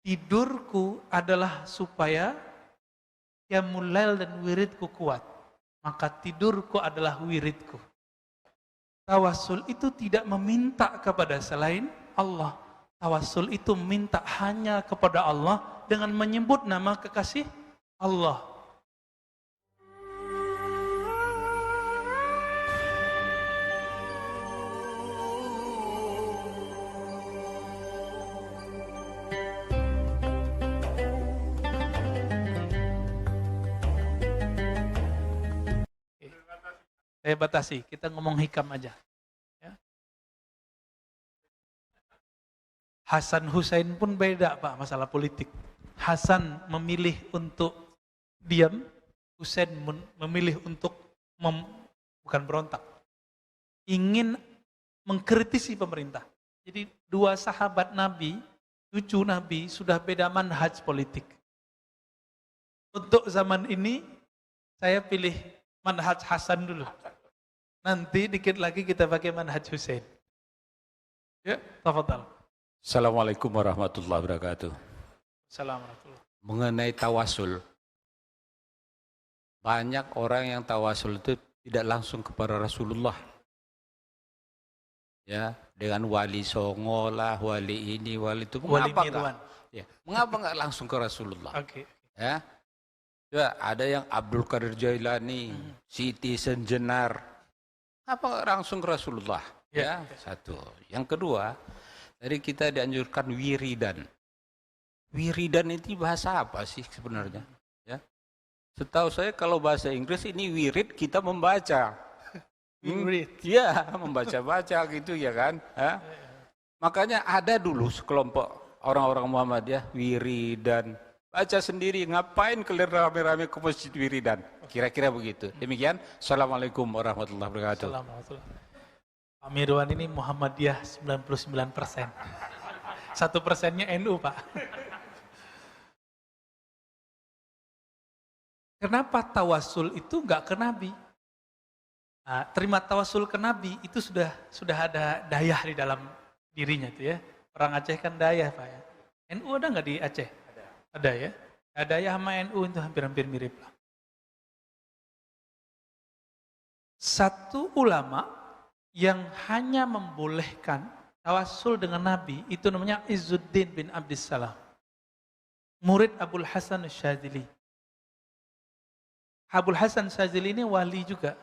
tidurku adalah supaya qiyamul lail dan wiridku kuat. Maka tidurku adalah wiridku. Tawassul itu tidak meminta kepada selain Allah. Tawassul itu minta hanya kepada Allah dengan menyebut nama kekasih Allah. Saya batasi, kita ngomong hikam aja. Ya. Hasan Hussein pun beda Pak masalah politik. Hasan memilih untuk diam, Hussein memilih untuk bukan berontak. Ingin mengkritisi pemerintah. Jadi dua sahabat Nabi, cucu Nabi sudah beda manhaj politik. Untuk zaman ini saya pilih manhaj Hasan dulu. Nanti dikit lagi kita pakai manhaj Hussein. Ya, tafadhal. Assalamualaikum warahmatullahi wabarakatuh. Assalamualaikum. Mengenai tawasul, banyak orang yang tawasul itu tidak langsung kepada Rasulullah. Ya, dengan wali Songo lah, wali ini, wali itu. Mengapa enggak? Ya, mengapa enggak langsung ke Rasulullah? Oke. Ya. Ya, ada yang Abdul Qadir Jailani, Siti Senjenar. Apa enggak langsung ke Rasulullah? Ya, satu. Yang kedua, tadi kita dianjurkan wiridan. Wiridan itu bahasa apa sih sebenarnya? Ya. Setahu saya kalau bahasa Inggris ini wirid kita membaca. Wirid. Ya, membaca-baca gitu ya kan. Ya. Makanya ada dulu sekelompok orang-orang Muhammadiyah wiridan. Baca sendiri, ngapain kalian rame-rame ke masjid wiridan? Kira-kira begitu. Demikian, Assalamualaikum warahmatullahi wabarakatuh. Assalamualaikum. Pak Mirwan ini Muhammadiyah 99%. 1%-nya NU Pak. Kenapa tawasul itu enggak ke Nabi? Nah, terima tawasul ke Nabi itu sudah ada dayah di dalam dirinya itu ya. Orang Aceh kan dayah Pak ya. NU ada nggak di Aceh? Ada ya. Dayah sama NU itu hampir-hampir mirip lah. Satu ulama yang hanya membolehkan tawasul dengan Nabi itu namanya Izzuddin bin Abdissalam. Murid Abul Hasan Syadzili. Abul Hasan Syadzili ini wali juga.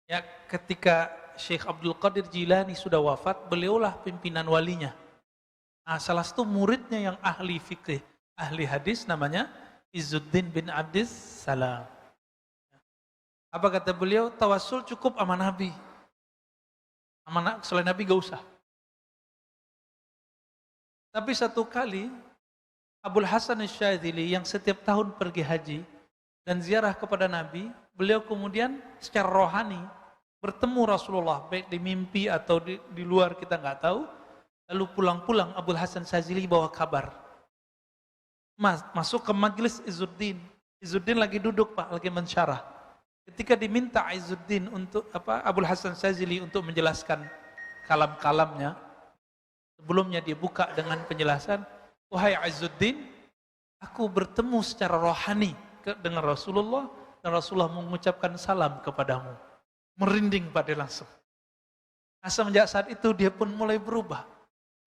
Ya, ketika Syekh Abdul Qadir Jilani sudah wafat, beliaulah pimpinan walinya. Nah, salah satu muridnya yang ahli fikih, ahli hadis namanya Izzuddin bin Abdissalam. Apa kata beliau? Tawasul cukup sama Nabi. Selain Nabi gak usah. Tapi satu kali Abul Hasan Syadzili yang setiap tahun pergi haji dan ziarah kepada Nabi, beliau kemudian secara rohani bertemu Rasulullah, baik di mimpi atau di luar kita nggak tahu. Lalu pulang-pulang Abul Hasan Syadzili bawa kabar. Masuk ke majelis Izzuddin. Izzuddin lagi duduk Pak, lagi mensyarah. Ketika diminta Izzuddin untuk Abul Hasan Syadzili untuk menjelaskan kalam-kalamnya, sebelumnya dia buka dengan penjelasan, wahai Izzuddin, aku bertemu secara rohani dengan Rasulullah dan Rasulullah mengucapkan salam kepadamu. Merinding pada langsung. Nah, semenjak saat itu dia pun mulai berubah.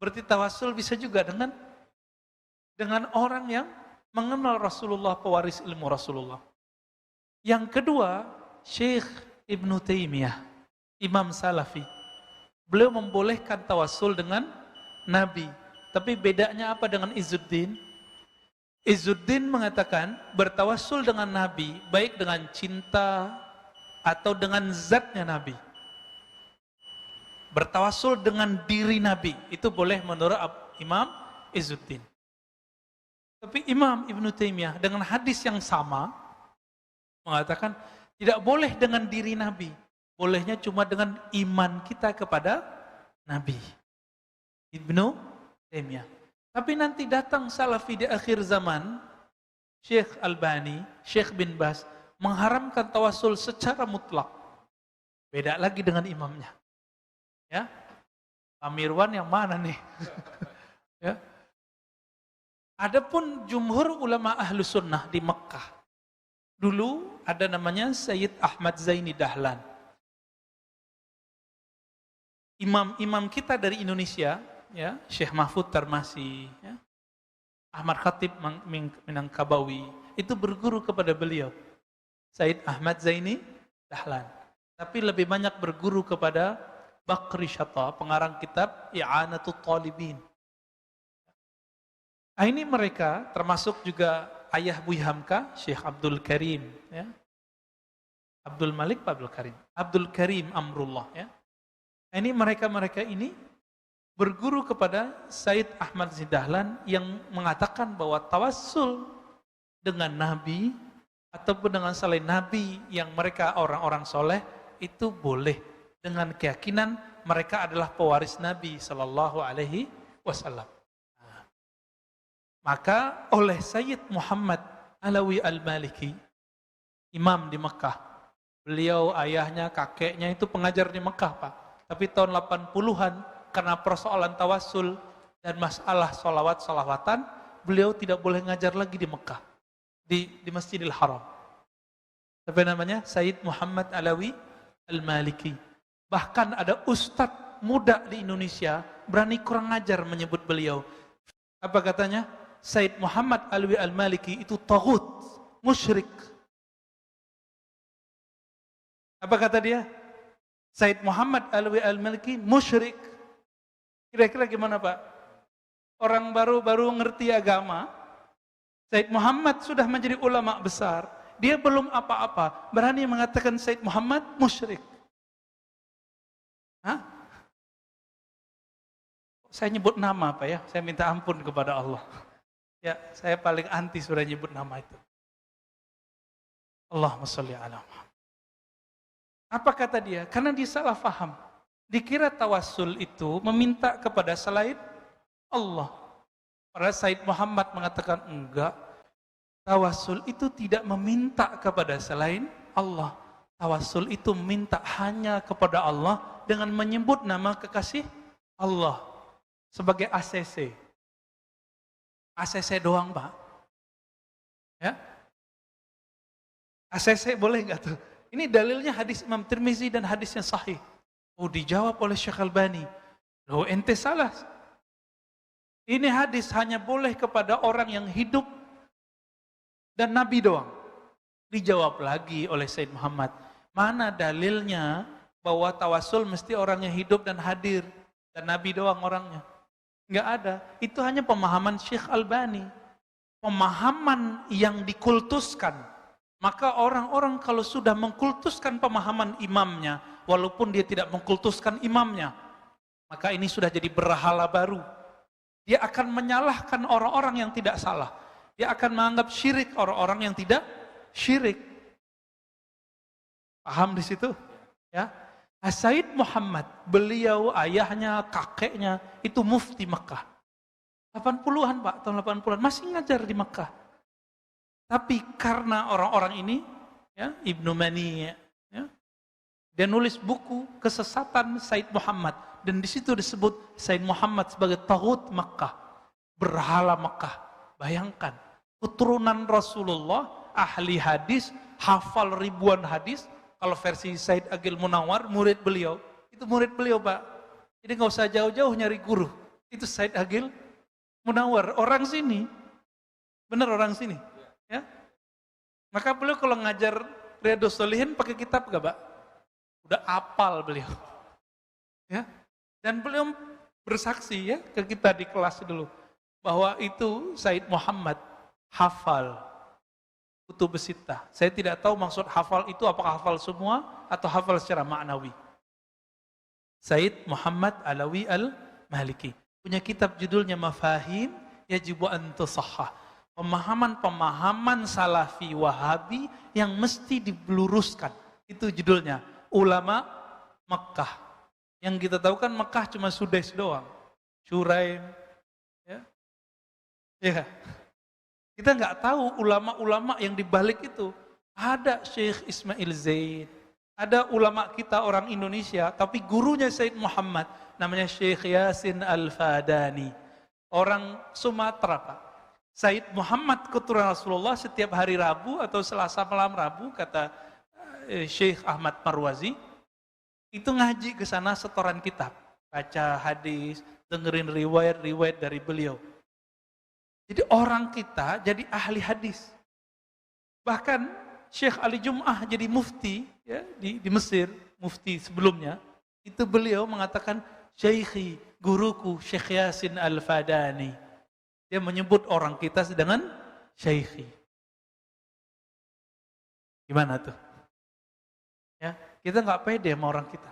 Berarti tawasul bisa juga dengan orang yang mengenal Rasulullah, pewaris ilmu Rasulullah. Yang kedua, Syekh Ibnu Taimiyah, Imam Salafi. Beliau membolehkan tawasul dengan Nabi. Tapi bedanya apa dengan Izzuddin? Izzuddin mengatakan bertawasul dengan Nabi, baik dengan cinta atau dengan zatnya Nabi. Bertawasul dengan diri Nabi, itu boleh menurut Imam Izzuddin. Tapi Imam Ibnu Taimiyah dengan hadis yang sama, mengatakan tidak boleh dengan diri Nabi. Bolehnya cuma dengan iman kita kepada Nabi. Ibnu Taimiyah. Tapi nanti datang Salafi di akhir zaman, Syekh Albani, Syekh bin Baz, mengharamkan tawasul secara mutlak. Beda lagi dengan imamnya. Ya, Pak Mirwan yang mana nih? Ya, Adapun jumhur ulama ahlu sunnah di Mekah, dulu ada namanya Sayyid Ahmad Zaini Dahlan. Imam-imam kita dari Indonesia, ya, Syekh Mahfud Tarmasi, ya, Ahmad Khatib Minangkabawi, itu berguru kepada beliau, Sayyid Ahmad Zaini Dahlan. Tapi lebih banyak berguru kepada Bakri Syata, pengarang kitab I'anatul Talibin. Ini mereka termasuk juga ayah Buya Hamka, Syekh Abdul Karim, ya. Abdul Malik Abdul Karim, Abdul Karim Amrullah, ya. Ini mereka ini berguru kepada Sayyid Ahmad Zaini Dahlan yang mengatakan bahwa tawassul dengan Nabi ataupun dengan selain Nabi yang mereka orang-orang soleh itu boleh dengan keyakinan mereka adalah pewaris Nabi Sallallahu Alaihi Wasallam. Maka oleh Sayyid Muhammad Alawi Al-Maliki, imam di Mekah, beliau ayahnya, kakeknya itu pengajar di Mekah, Pak. Tapi tahun 80-an karena persoalan tawassul dan masalah salawatan, beliau tidak boleh ngajar lagi di Mekah, di Masjidil Haram. Apa namanya? Sayyid Muhammad Alawi Al-Maliki. Bahkan ada ustadz muda di Indonesia berani kurang ngajar menyebut beliau. Apa katanya? Sayyid Muhammad Alawi Al-Maliki itu taghut, musyrik. Apa kata dia? Sayyid Muhammad Alawi Al-Maliki musyrik. Kira-kira gimana, Pak? Orang baru ngerti agama, Sayyid Muhammad sudah menjadi ulama besar, dia belum apa-apa, berani mengatakan Sayyid Muhammad musyrik. Hah? Saya nyebut nama, Pak, ya. Saya minta ampun kepada Allah. Ya, saya paling anti sudah nyebut nama itu. Allahumma sholli ala Muhammad. Apa kata dia? Karena dia salah faham. Dikira tawassul itu meminta kepada selain Allah. Padahal Sayyid Muhammad mengatakan enggak. Tawassul itu tidak meminta kepada selain Allah. Tawassul itu meminta hanya kepada Allah dengan menyebut nama kekasih Allah sebagai ACC. ACC doang, Pak. Ya? ACC boleh enggak tuh? Ini dalilnya hadis Imam Tirmizi dan hadisnya sahih. Oh, dijawab oleh Syekh Albani. Loh, ente salah. Ini hadis hanya boleh kepada orang yang hidup dan Nabi doang. Dijawab lagi oleh Sayyid Muhammad. Mana dalilnya bahwa tawassul mesti orang yang hidup dan hadir dan Nabi doang orangnya? Enggak ada. Itu hanya pemahaman Syekh Albani. Pemahaman yang dikultuskan. Maka orang-orang kalau sudah mengkultuskan pemahaman imamnya, walaupun dia tidak mengkultuskan imamnya, maka ini sudah jadi berhala baru. Dia akan menyalahkan orang-orang yang tidak salah. Dia akan menganggap syirik orang-orang yang tidak syirik. Paham di situ? Ya. Sayyid Muhammad, beliau, ayahnya, kakeknya, itu mufti Mekah. 80-an, Pak, tahun 80-an, masih ngajar di Mekah. Tapi karena orang-orang ini, ya, Ibnu Mani, ya, dia nulis buku kesesatan Sayyid Muhammad. Dan di situ disebut Sayyid Muhammad sebagai taghut Mekah, berhala Mekah. Bayangkan, keturunan Rasulullah, ahli hadis, hafal ribuan hadis. Kalau versi Said Agil Munawar, murid beliau, itu murid beliau, Pak. Jadi nggak usah jauh-jauh nyari guru. Itu Said Agil Munawar, orang sini. Benar orang sini. Ya. Maka beliau kalau ngajar Riyadhus Shalihin pakai kitab nggak, Pak? Udah apal beliau. Ya. Dan beliau bersaksi ya ke kita di kelas dulu bahwa itu Said Muhammad hafal kutubus sittah. Saya tidak tahu maksud hafal itu apakah hafal semua atau hafal secara maknawi. Said Muhammad Alawi Al-Maliki punya kitab judulnya Mafahim Yajibu an Tusahhah. Pemahaman-pemahaman Salafi Wahabi yang mesti diluruskan. Itu judulnya. Ulama Mekah. Yang kita tahu kan Mekah cuma Sudais doang. Syuraim. Ya. Ya. Kita nggak tahu ulama-ulama yang dibalik itu. Ada Syekh Ismail Zaid. Ada ulama kita orang Indonesia, tapi gurunya Said Muhammad. Namanya Syekh Yasin Al-Fadani. Orang Sumatera, Pak. Said Muhammad keturunan Rasulullah setiap hari Rabu atau Selasa malam Rabu, kata Syekh Ahmad Marwazi, itu ngaji ke sana setoran kitab, baca hadis, dengerin riwayat-riwayat dari beliau. Jadi orang kita jadi ahli hadis. Bahkan Syekh Ali Jum'ah jadi mufti ya, di Mesir, mufti sebelumnya, itu beliau mengatakan, Syekhi, guruku Syekh Yasin Al-Fadani. Dia menyebut orang kita dengan Syekhi. Gimana tuh? Ya, kita nggak pede sama orang kita.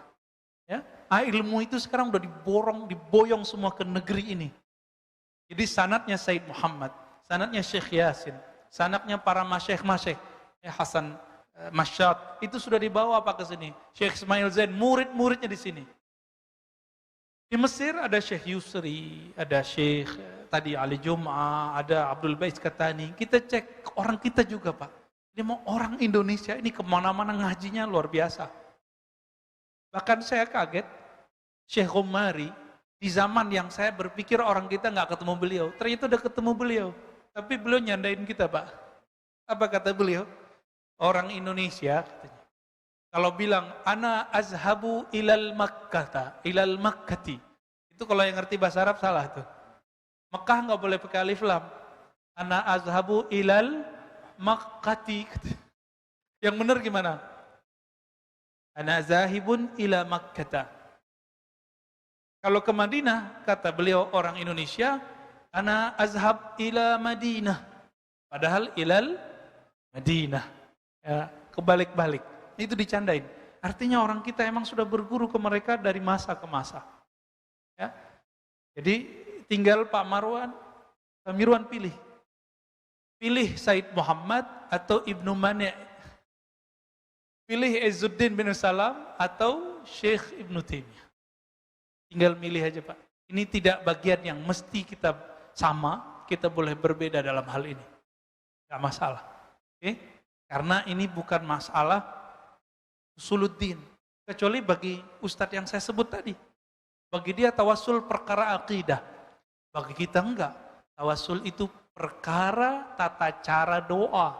Ya, ilmu itu sekarang udah diboyong semua ke negeri ini. Jadi sanadnya Said Muhammad, sanadnya Syekh Yasin, sanadnya para masyayikh, Hasan Masyad, itu sudah dibawa apa ke sini? Syekh Ismail Zain, murid-muridnya di sini. Di Mesir ada Syekh Yusri, ada Syekh tadi Ali Jum'ah, ada Abdul Bais Katani. Kita cek orang kita juga Pak. Ini mau orang Indonesia ini kemana-mana ngajinya luar biasa. Bahkan saya kaget, Syekh Umari, di zaman yang saya berpikir orang kita nggak ketemu beliau, ternyata udah ketemu beliau. Tapi beliau nyandain kita Pak. Apa kata beliau? Orang Indonesia, katanya, kalau bilang, ana azhabu ilal makkati. Itu kalau yang ngerti bahasa Arab salah tuh. Mekah nggak boleh pakai alif lam. Ana azhabu ilal makkati. Yang benar gimana? Ana zahibun ila makkata. Kalau ke Madinah, kata beliau orang Indonesia, ana azhab ila Madinah. Padahal ilal Madinah. Ya, kebalik-balik. Itu dicandain. Artinya orang kita emang sudah berguru ke mereka dari masa ke masa. Ya. Jadi tinggal Pak Mirwan pilih. Pilih Said Muhammad atau Ibnu Mani'. Pilih Izzuddin bin Salam atau Syekh Ibnu Taimiyah. Tinggal milih aja Pak. Ini tidak bagian yang mesti kita sama, kita boleh berbeda dalam hal ini. Gak masalah. Oke? Karena ini bukan masalah usuluddin, kecuali bagi ustadz yang saya sebut tadi. Bagi dia tawasul perkara akidah. Bagi kita enggak. Tawasul itu perkara tata cara doa.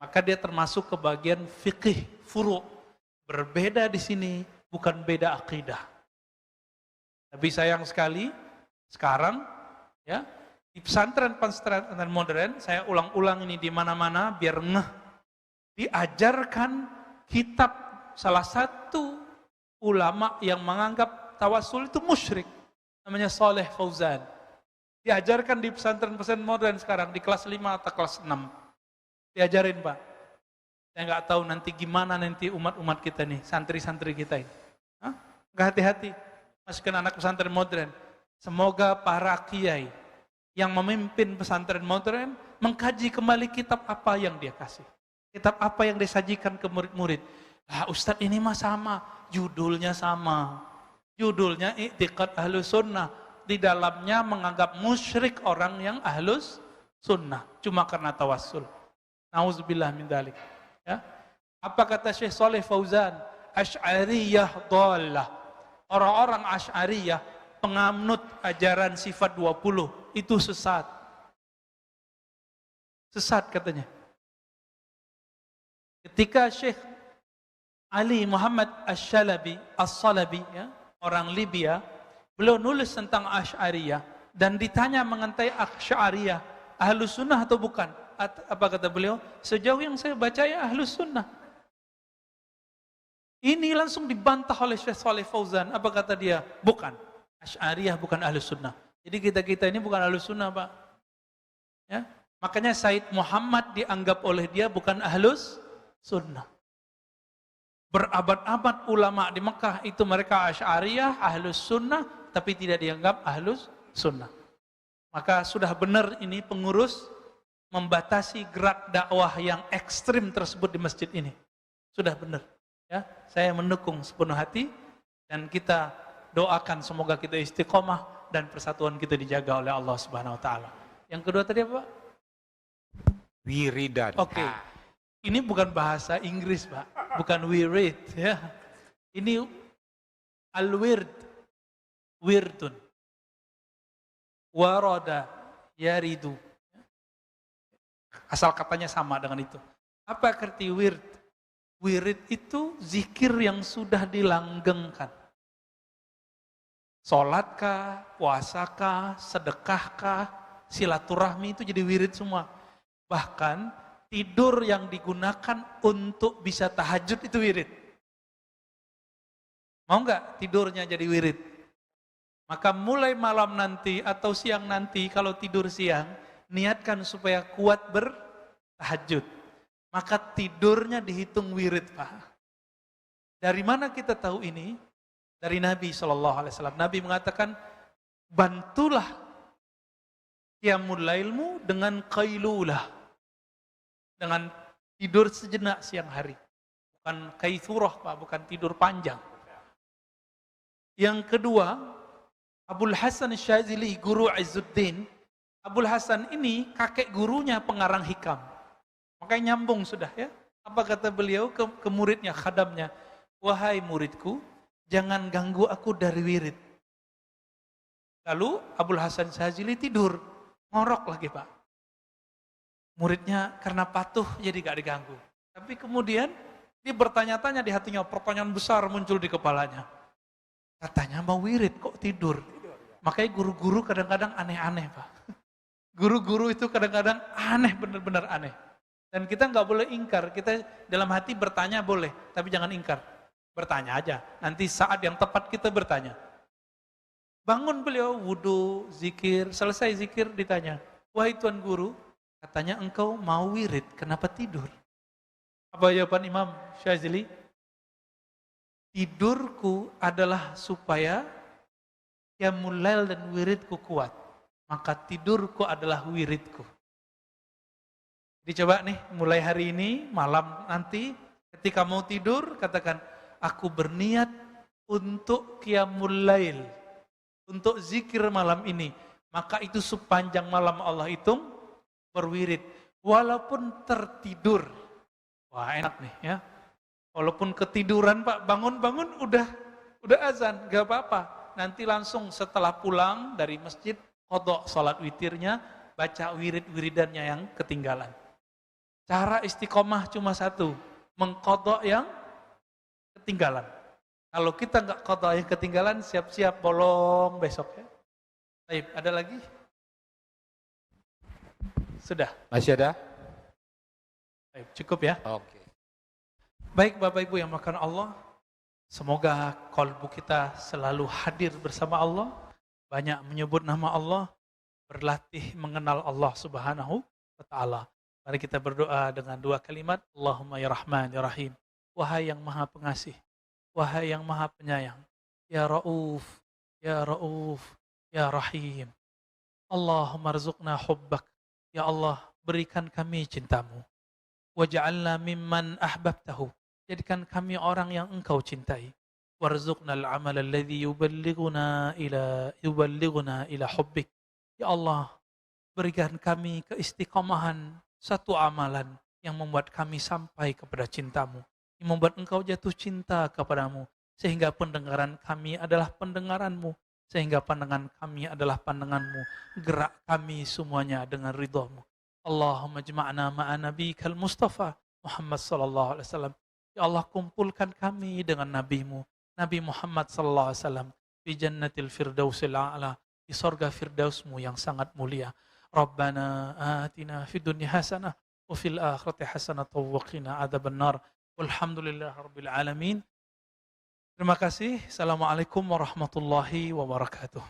Maka dia termasuk ke bagian fikih, furu'. Berbeda di sini, bukan beda akidah. Tapi sayang sekali, sekarang ya di pesantren modern, saya ulang-ulang ini di mana-mana biar ngeh. Diajarkan kitab salah satu ulama yang menganggap tawasul itu musyrik, namanya Saleh Fauzan. Diajarkan di pesantren-pesantren modern sekarang di kelas 5 atau kelas 6. Diajarin Pak. Saya nggak tahu nanti gimana nanti umat-umat kita nih, santri-santri kita ini. Nggak hati-hati masukkan anak pesantren modern. Semoga para kiai yang memimpin pesantren modern mengkaji kembali kitab apa yang dia kasih. Kitab apa yang disajikan ke murid-murid. Ustadz ini mah sama, judulnya sama. Judulnya I'tiqad Ahlus Sunnah. Di dalamnya menganggap musyrik orang yang Ahlus Sunnah. Cuma karena tawassul. Nauzubillah min dzalik. Ya. Apa kata Syekh Saleh Fauzan? Asy'ariyah dhallah. Orang-orang Asy'ariyah, penganut ajaran sifat 20, itu sesat. Sesat katanya. Ketika Syekh Ali Muhammad As-Salabi, ya, orang Libya, beliau nulis tentang Asy'ariyah dan ditanya mengenai Asy'ariyah, Ahlus Sunnah atau bukan? Apa kata beliau? Sejauh yang saya baca ya Ahlus Sunnah. Ini langsung dibantah oleh Syekh Saleh Fauzan. Apa kata dia? Bukan. Asy'ariyah bukan Ahlus Sunnah. Jadi kita ini bukan Ahlus Sunnah Pak. Ya? Makanya Said Muhammad dianggap oleh dia bukan Ahlus Sunnah. Berabad-abad ulama di Mekah itu mereka Asy'ariyah, Ahlus Sunnah, tapi tidak dianggap Ahlus Sunnah. Maka sudah benar ini pengurus membatasi gerak dakwah yang ekstrim tersebut di masjid ini. Sudah benar. Ya, saya mendukung sepenuh hati dan kita doakan semoga kita istiqomah dan persatuan kita dijaga oleh Allah Subhanahu wa taala. Yang kedua tadi apa, Pak? Wiridan. Oke. Ini bukan bahasa Inggris, Pak. Bukan wirid, ya. Ini al-wird. Wirdun. Warada yaridu. Asal katanya sama dengan itu. Apa arti wird? Wirid itu zikir yang sudah dilanggengkan. Sholatkah, puasakah, sedekahkah, silaturahmi itu jadi wirid semua. Bahkan tidur yang digunakan untuk bisa tahajud itu wirid. Mau nggak tidurnya jadi wirid? Maka mulai malam nanti atau siang nanti kalau tidur siang, niatkan supaya kuat bertahajud. Maka tidurnya dihitung wirid, Pak. Dari mana kita tahu ini? Dari Nabi SAW. Nabi mengatakan, bantulah qiyamul lailmu dengan qailulah. Dengan tidur sejenak siang hari. Bukan kaithurah, Pak, bukan tidur panjang. Yang kedua, Abul Hasan Syazili, guru Izzuddin. Abul Hasan ini kakek gurunya pengarang hikam. Makanya nyambung sudah ya. Apa kata beliau ke muridnya, khadamnya? Wahai muridku, jangan ganggu aku dari wirid. Lalu Abul Hasan Syazili tidur. Ngorok lagi, Pak. Muridnya karena patuh jadi gak diganggu. Tapi kemudian dia bertanya-tanya di hatinya, pertanyaan besar muncul di kepalanya. Katanya mau wirid, kok tidur? Makanya guru-guru kadang-kadang aneh-aneh, Pak. Guru-guru itu kadang-kadang aneh, benar-benar aneh. Dan kita nggak boleh ingkar, kita dalam hati bertanya boleh, tapi jangan ingkar. Bertanya aja, nanti saat yang tepat kita bertanya. Bangun beliau, wudu, zikir, selesai zikir ditanya, wahai Tuan Guru, katanya engkau mau wirid, kenapa tidur? Apa jawaban Imam Syazili? Tidurku adalah supaya qiyamul lail dan wiridku kuat. Maka tidurku adalah wiridku. Jadi coba nih, mulai hari ini, malam nanti, ketika mau tidur, katakan, aku berniat untuk qiyamul lail, untuk zikir malam ini. Maka itu sepanjang malam Allah hitung, berwirid. Walaupun tertidur. Wah enak nih ya. Walaupun ketiduran Pak, bangun-bangun udah azan, gak apa-apa. Nanti langsung setelah pulang dari masjid, qadha salat witirnya, baca wirid-wiridannya yang ketinggalan. Cara istiqomah cuma satu, mengqadha yang ketinggalan. Kalau kita nggak qadha yang ketinggalan, siap-siap bolong besok ya. Baik, ada lagi? Sudah? Masih ada? Baik, cukup ya? Oke. Baik Bapak Ibu yang makan Allah, semoga kalbu kita selalu hadir bersama Allah, banyak menyebut nama Allah, berlatih mengenal Allah Subhanahu wa Ta'ala. Mari kita berdoa dengan dua kalimat, Allahumma ya Rahman ya Rahim, wahai yang maha pengasih, wahai yang maha penyayang, ya Ra'uf, ya Ra'uf, ya Rahim. Allahumma rzuqna hubbak, ya Allah berikan kami cintamu, waj'alna mimman ahbabtahu, jadikan kami orang yang engkau cintai. Warzuqnal amal alladhi yuballighuna ila hubbik. Ya Allah, berikan kami keistiqomahan satu amalan yang membuat kami sampai kepada cintamu, yang membuat engkau jatuh cinta kepadamu, sehingga pendengaran kami adalah pendengaranmu, sehingga pandangan kami adalah pandanganmu, gerak kami semuanya dengan ridhamu. Allahumma jma'na ma'a nabiyikal Mustafa Muhammad sallallahu alaihi wasallam. Ya Allah, kumpulkan kami dengan nabimu, Nabi Muhammad sallallahu alaihi wasallam, di jannatil firdausil a'la, di surga firdausmu yang sangat mulia. Rabbana atina fid dunya hasanah wa fil akhirati hasanah wa qina adzabannar. Walhamdulillahirabbil alamin. Terima kasih. Assalamualaikum warahmatullahi wabarakatuh.